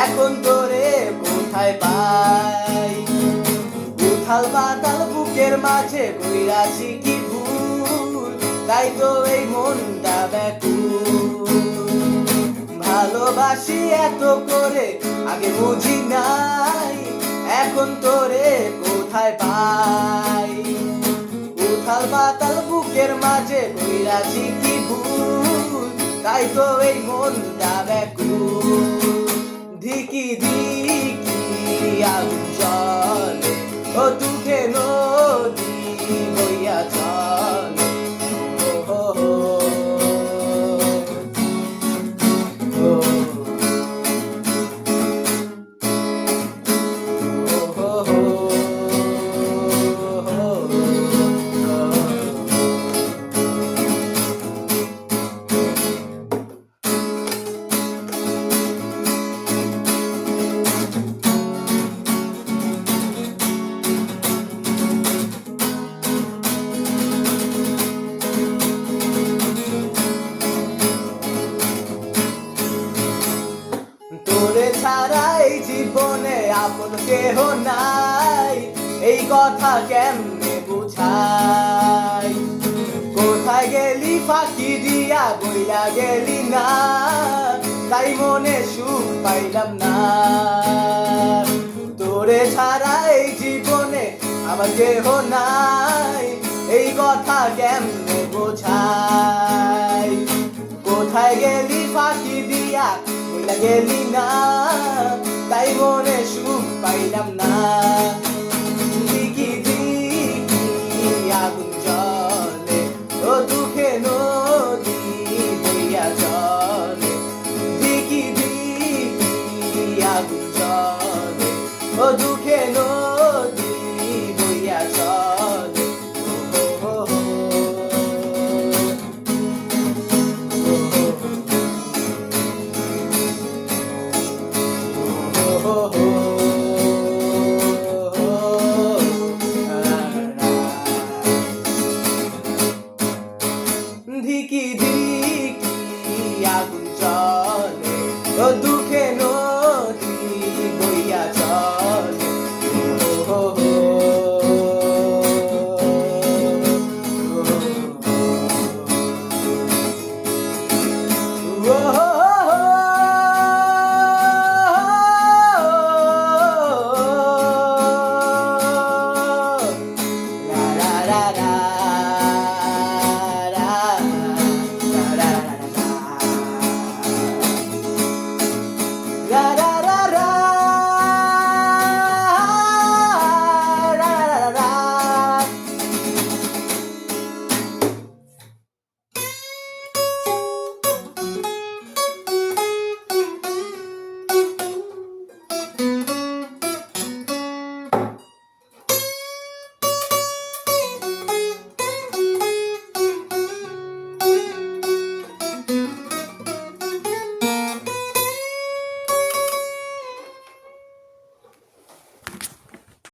এখন তোরে কোথায় পাই। উথাল পাতাল বুকের মাঝে কইরাছি কি ভুল, তাই তো এই মনটা ব্যাকুল। ভালোবাসি এত করে আগে বুঝি নাই, এখন তোরে কোথায় পাই। উথাল পাতাল বুকের মাঝে কইরাছি কি ভুল, তাই তো এই মনটা ব্যাকুল। ধিকি ধিকি আগুন জ্বলে, ও দুঃখে নদী বইয়া চলে। ও হো হো, ও হো হো, তোরে ছাড়া এই জীবনে আপন কেহ নাই, এই কথা কেমনে বুঝাই। কোথায় গেলি ফাঁকি দিয়া বইয়া গেলি না, তাই মনে সুখ পাইলাম না। তোরে ছাড়া এই জীবনে আমার কেহ নাই, এই কথা কেমনে বোঝাই। কোথায় গেলি ফাঁকি দিয়া বইলা গেলি না, তাই মনে সুখ পাইলাম না। দিকি দিকি আগুন জ্বলে, ও দুঃখে নদী বইয়া চলে। দিকি দিকি আগুন জ্বলে, ও দুঃখে নদী বইয়া চলে। ও হো হো, ও হো হো।